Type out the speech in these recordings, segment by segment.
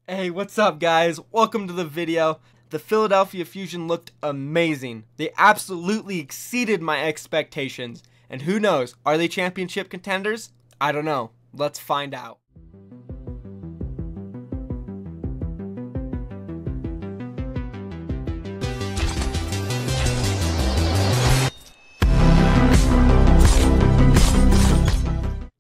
Hey, what's up guys? Welcome to the video. The Philadelphia Fusion looked amazing. They absolutely exceeded my expectations. And who knows, are they championship contenders? I don't know. Let's find out.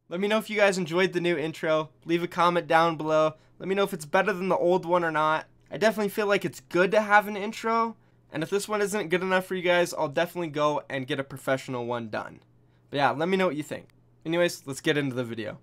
Let me know if you guys enjoyed the new intro. Leave a comment down below. Let me know if it's better than the old one or not. I definitely feel like it's good to have an intro. And if this one isn't good enough for you guys, I'll definitely go and get a professional one done. But yeah, let me know what you think. Anyways, let's get into the video.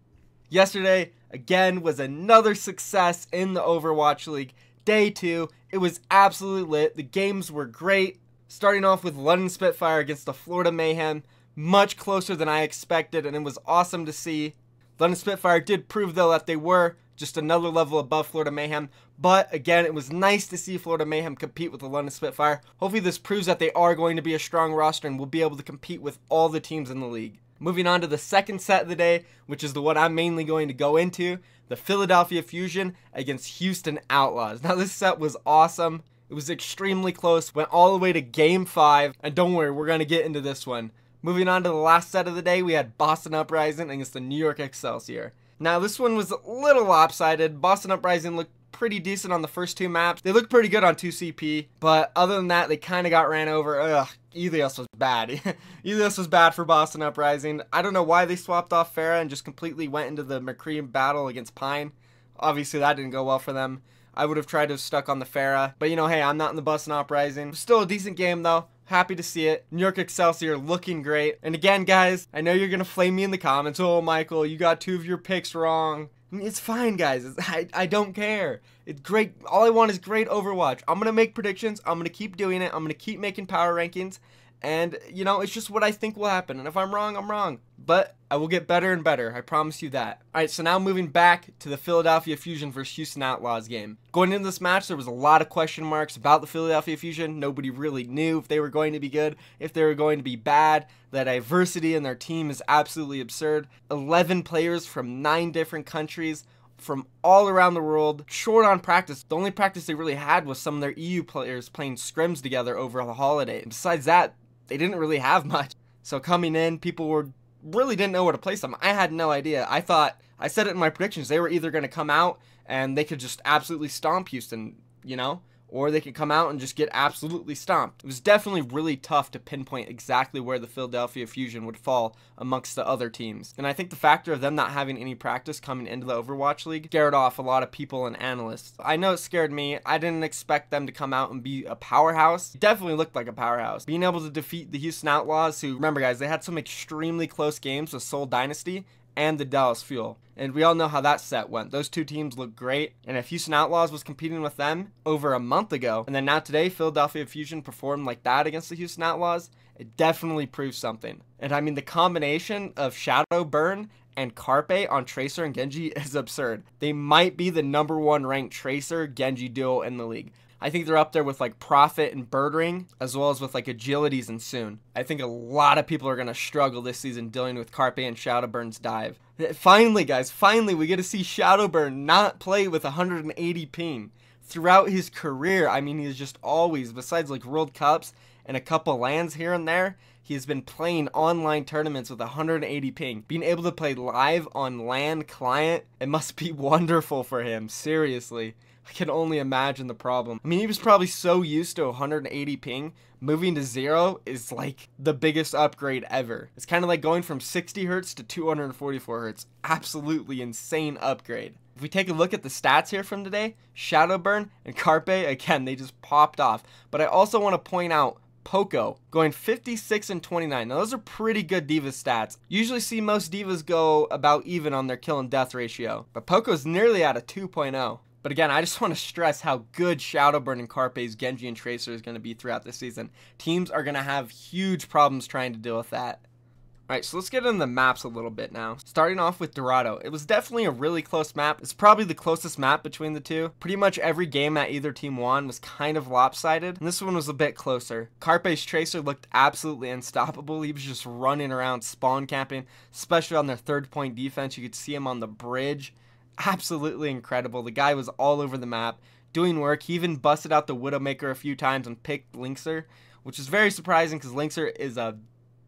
Yesterday, again, was another success in the Overwatch League. Day 2, it was absolutely lit. The games were great. Starting off with London Spitfire against the Florida Mayhem. Much closer than I expected, and it was awesome to see. London Spitfire did prove, though, that they were just another level above Florida Mayhem. But, again, it was nice to see Florida Mayhem compete with the London Spitfire. Hopefully this proves that they are going to be a strong roster and will be able to compete with all the teams in the league. Moving on to the second set of the day, which is the one I'm mainly going to go into. The Philadelphia Fusion against Houston Outlaws. Now, this set was awesome. It was extremely close. Went all the way to Game 5. And don't worry, we're going to get into this one. Moving on to the last set of the day, we had Boston Uprising against the New York Excelsior. Now, this one was a little lopsided. Boston Uprising looked pretty decent on the first two maps. They looked pretty good on 2CP, but other than that, they kind of got ran over. Ugh, Elias was bad. Elias was bad for Boston Uprising. I don't know why they swapped off Farah and just completely went into the McCree battle against Pine. Obviously, that didn't go well for them. I would have tried to have stuck on the Farah, but you know, hey, I'm not in the Boston Uprising. Still a decent game, though. Happy to see it. New York Excelsior looking great. And again, guys, I know you're going to flame me in the comments. Oh, Michael, you got 2 of your picks wrong. I mean, it's fine, guys. I don't care. It's great. All I want is great Overwatch. I'm going to make predictions. I'm going to keep doing it. I'm going to keep making power rankings. And, you know, it's just what I think will happen. And if I'm wrong, I'm wrong. But I will get better and better. I promise you that. Alright, so now moving back to the Philadelphia Fusion versus Houston Outlaws game. Going into this match, there was a lot of question marks about the Philadelphia Fusion. Nobody really knew if they were going to be good, if they were going to be bad. The diversity in their team is absolutely absurd. 11 players from 9 different countries from all around the world, short on practice. The only practice they really had was some of their EU players playing scrims together over the holiday. And besides that, they didn't really have much. So coming in, people really didn't know where to place them. I had no idea. I said it in my predictions, they were either going to come out and they could just absolutely stomp Houston, you know, or they could come out and just get absolutely stomped. It was definitely really tough to pinpoint exactly where the Philadelphia Fusion would fall amongst the other teams. And I think the factor of them not having any practice coming into the Overwatch League scared off a lot of people and analysts. I know it scared me. I didn't expect them to come out and be a powerhouse. It definitely looked like a powerhouse. Being able to defeat the Houston Outlaws, who, remember guys, they had some extremely close games with Seoul Dynasty and the Dallas Fuel. And we all know how that set went. Those two teams look great. And if Houston Outlaws was competing with them over a month ago, and then now today Philadelphia Fusion performed like that against the Houston Outlaws, it definitely proves something. And I mean, the combination of Shadow Burn and Carpe on Tracer and Genji is absurd. They might be the #1 ranked Tracer Genji duo in the league. I think they're up there with like Prophet and Birdring, as well as with like Agilities and Soon. I think a lot of people are going to struggle this season dealing with Carpe and Shadowburn's dive. Finally, guys, finally we get to see Shadowburn not play with 180 ping. Throughout his career, I mean, he's just always, besides like World Cups and a couple LANs here and there, he's been playing online tournaments with 180 ping. Being able to play live on LAN client, it must be wonderful for him, seriously. I can only imagine the problem. I mean, he was probably so used to 180 ping. Moving to 0 is like the biggest upgrade ever. It's kind of like going from 60 Hz to 244 Hz. Absolutely insane upgrade. If we take a look at the stats here from today, Shadowburn and Carpe, again, they just popped off. But I also want to point out Poco going 56 and 29. Now those are pretty good D.Va stats. Usually see most divas go about even on their kill and death ratio, but Poco's nearly at a 2.0. But again, I just want to stress how good Shadowburn and Carpe's Genji and Tracer is going to be throughout this season. Teams are going to have huge problems trying to deal with that. Alright, so let's get into the maps a little bit now. Starting off with Dorado. It was definitely a really close map. It's probably the closest map between the two. Pretty much every game that either team won was kind of lopsided, and this one was a bit closer. Carpe's Tracer looked absolutely unstoppable. He was just running around spawn camping, especially on their 3rd point defense. You could see him on the bridge. absolutely incredible. The guy was all over the map, doing work. He even busted out the Widowmaker a few times and picked Linkser, which is very surprising because Linkser is a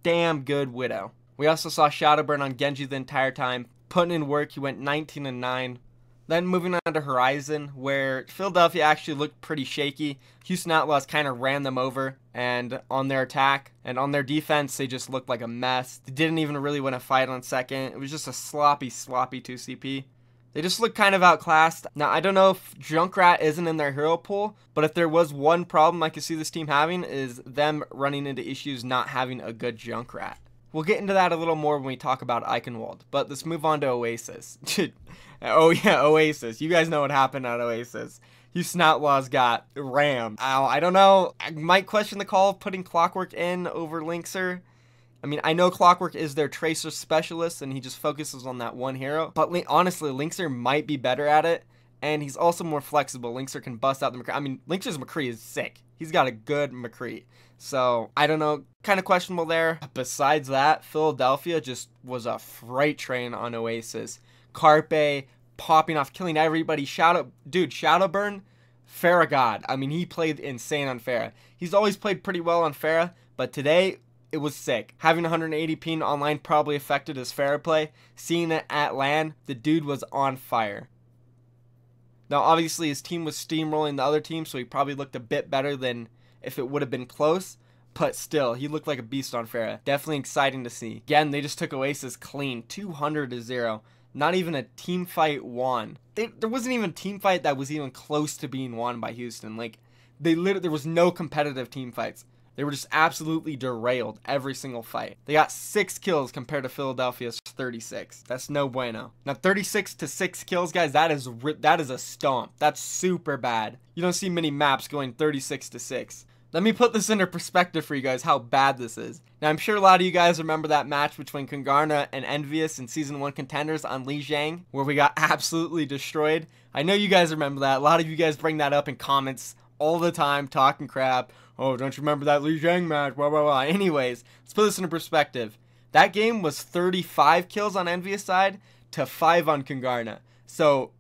damn good Widow. We also saw Shadowburn on Genji the entire time, putting in work. He went 19-9. Then moving on to Horizon, where Philadelphia actually looked pretty shaky. Houston Outlaws kind of ran them over, and on their attack and on their defense, they just looked like a mess. They didn't even really win a fight on second. It was just a sloppy 2CP. They just look kind of outclassed. Now, I don't know if Junkrat isn't in their hero pool, but if there was one problem I could see this team having is them running into issues not having a good Junkrat. We'll get into that a little more when we talk about Eichenwald, but let's move on to Oasis. Oh yeah, Oasis. You guys know what happened at Oasis. Houston Outlaws got rammed. I don't know. I might question the call of putting Clockwork in over Linkser. I mean, I know Clockwork is their Tracer specialist, and he just focuses on that one hero. But honestly, Linkser might be better at it, and he's also more flexible. Linkser can bust out the McCree. I mean, Linkser's McCree is sick. He's got a good McCree. So, I don't know. Kind of questionable there. Besides that, Philadelphia just was a freight train on Oasis. Carpe popping off, killing everybody. Shadowburn, Pharah God. I mean, he played insane on Pharah. He's always played pretty well on Pharah, but today it was sick. Having 180 ping online probably affected his Pharah play. Seeing it at LAN, the dude was on fire. Now, obviously, his team was steamrolling the other team, so he probably looked a bit better than if it would have been close. But still, he looked like a beast on Pharah. Definitely exciting to see. Again, they just took Oasis clean, 200-0. Not even a team fight won. There wasn't even a team fight that was even close to being won by Houston. Like, there was no competitive team fights. They were just absolutely derailed every single fight. They got 6 kills compared to Philadelphia's 36. That's no bueno. Now, 36 to 6 kills, guys, that is a stomp. That's super bad. You don't see many maps going 36 to 6. Let me put this into perspective for you guys how bad this is. Now, I'm sure a lot of you guys remember that match between Kungarna and Envious in Season 1 Contenders on Lijiang, where we got absolutely destroyed. I know you guys remember that. A lot of you guys bring that up in comments all the time, talking crap. Oh, don't you remember that Lijiang match? Blah, blah, blah. Anyways, let's put this into perspective. That game was 35 kills on Envious side to 5 on Kungarna. So,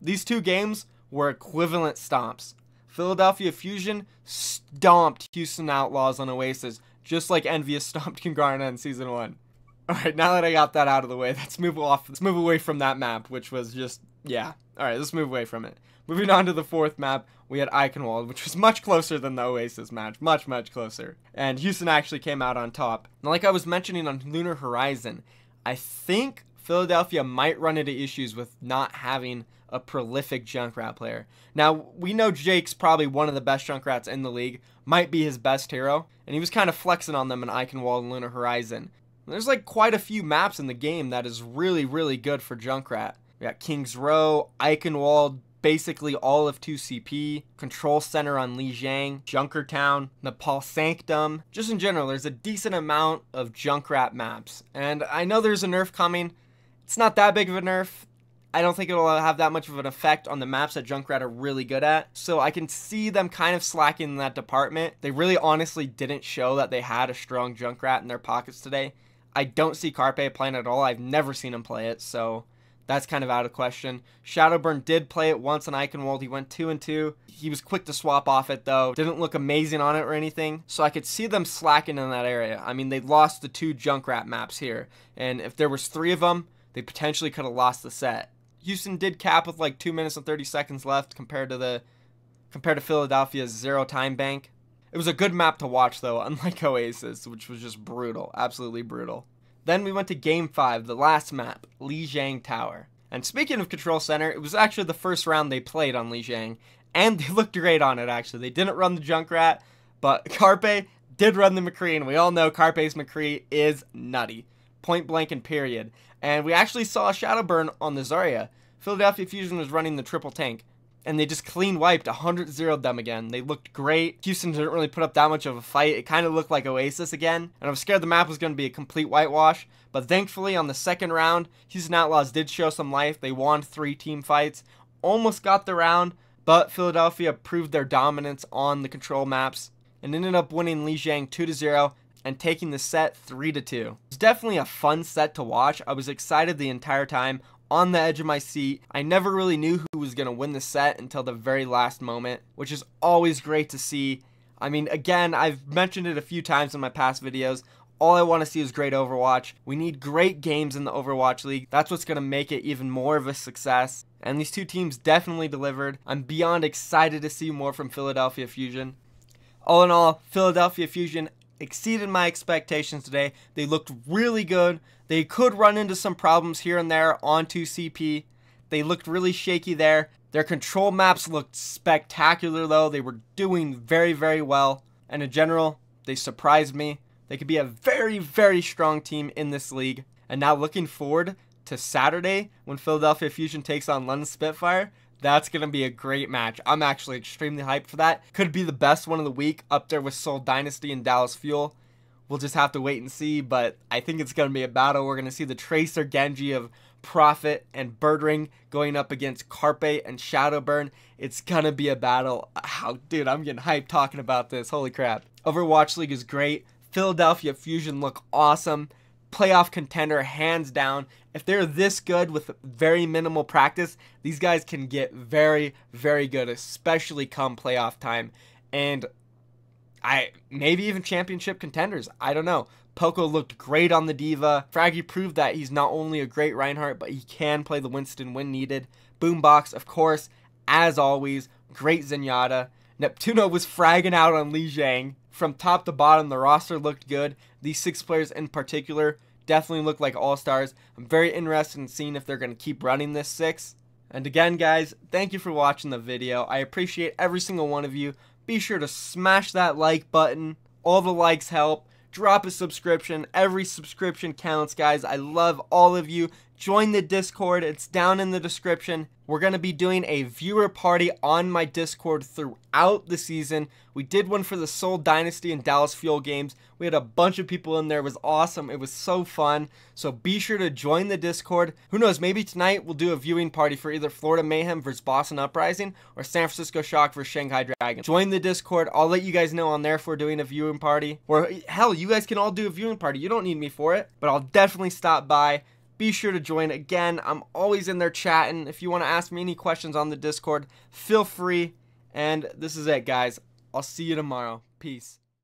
these two games were equivalent stomps. Philadelphia Fusion stomped Houston Outlaws on Oasis, just like Envious stomped Kungarna in Season 1. Alright, now that I got that out of the way, let's move away from that map, which was just, yeah. Alright, let's move away from it. Moving on to the 4th map, we had Eichenwald, which was much closer than the Oasis match. Much, much closer. And Houston actually came out on top. Now, like I was mentioning on Lunar Horizon, I think Philadelphia might run into issues with not having a prolific Junkrat player. Now, we know Jake's probably one of the best Junkrats in the league, might be his best hero, and he was kind of flexing on them in Eichenwald and Lunar Horizon. There's like quite a few maps in the game that is really, really good for Junkrat. We got King's Row, Eichenwald, basically all of 2CP, Control Center on Lijiang, Junkertown, Nepal Sanctum. Just in general, there's a decent amount of Junkrat maps. And I know there's a nerf coming. It's not that big of a nerf. I don't think it'll have that much of an effect on the maps that Junkrat are really good at. So I can see them kind of slacking in that department. They really honestly didn't show that they had a strong Junkrat in their pockets today. I don't see Carpe playing at all. I've never seen him play it, so that's kind of out of question. Shadowburn did play it once on Eichenwald. He went 2-2. He was quick to swap off it, though. Didn't look amazing on it or anything. So I could see them slacking in that area. I mean, they lost the 2 Junkrat maps here. And if there was 3 of them, they potentially could have lost the set. Houston did cap with like 2 minutes and 30 seconds left compared to Philadelphia's 0 time bank. It was a good map to watch, though, unlike Oasis, which was just brutal. Absolutely brutal. Then we went to Game 5, the last map, Lijiang Tower. And speaking of Control Center, it was actually the first round they played on Lijiang, and they looked great on it, actually. They didn't run the Junkrat, but Carpe did run the McCree, and we all know Carpe's McCree is nutty. Point blank and period. And we actually saw a Shadowburn on the Zarya. Philadelphia Fusion was running the triple tank, and they just clean wiped 100-0'd them again. They looked great. Houston didn't really put up that much of a fight. It kind of looked like Oasis again, and I was scared the map was going to be a complete whitewash. But thankfully, on the second round, Houston Outlaws did show some life. They won 3 team fights, almost got the round, but Philadelphia proved their dominance on the control maps and ended up winning Lijiang 2-0 and taking the set 3-2. It's definitely a fun set to watch. I was excited the entire time. on the edge of my seat. I never really knew who was going to win the set until the very last moment, which is always great to see. I mean, again, I've mentioned it a few times in my past videos. All I want to see is great Overwatch. We need great games in the Overwatch League. That's what's going to make it even more of a success. And these two teams definitely delivered. I'm beyond excited to see more from Philadelphia Fusion. All in all, Philadelphia Fusion exceeded my expectations today. They looked really good. They could run into some problems here and there on 2CP. They looked really shaky there. Their control maps looked spectacular though. They were doing very, very well. And in general, they surprised me. They could be a very, very strong team in this league. And now looking forward to Saturday when Philadelphia Fusion takes on London Spitfire. That's going to be a great match. I'm actually extremely hyped for that. Could be the best one of the week, up there with Seoul Dynasty and Dallas Fuel. We'll just have to wait and see, but I think it's going to be a battle. We're going to see the Tracer Genji of Prophet and Birdring going up against Carpe and Shadowburn. It's going to be a battle. Dude, I'm getting hyped talking about this. Holy crap. Overwatch League is great. Philadelphia Fusion look awesome. Playoff contender, hands down. If they're this good with very minimal practice, these guys can get very, very good, especially come playoff time. And maybe even championship contenders. I don't know. Poco looked great on the Diva. Fraggy proved that he's not only a great Reinhardt, but he can play the Winston when needed. Boombox, of course, as always, great Zenyatta. Neptuno was fragging out on Li Jiang. From top to bottom, the roster looked good. These 6 players in particular definitely look like all-stars. I'm very interested in seeing if they're going to keep running this 6. And again, guys, thank you for watching the video. I appreciate every single one of you. Be sure to smash that like button. All the likes help. Drop a subscription. Every subscription counts, guys. I love all of you. Join the Discord. It's down in the description. We're going to be doing a viewer party on my Discord throughout the season. We did one for the Seoul Dynasty and Dallas Fuel games. We had a bunch of people in there. It was awesome. It was so fun. So be sure to join the Discord. Who knows, maybe tonight we'll do a viewing party for either Florida Mayhem versus Boston Uprising or San Francisco Shock versus Shanghai Dragon. Join the Discord. I'll let you guys know on there if we're doing a viewing party. Or hell, you guys can all do a viewing party. You don't need me for it. But I'll definitely stop by. Be sure to join. Again, I'm always in there chatting. If you want to ask me any questions on the Discord, feel free. And this is it, guys. I'll see you tomorrow. Peace.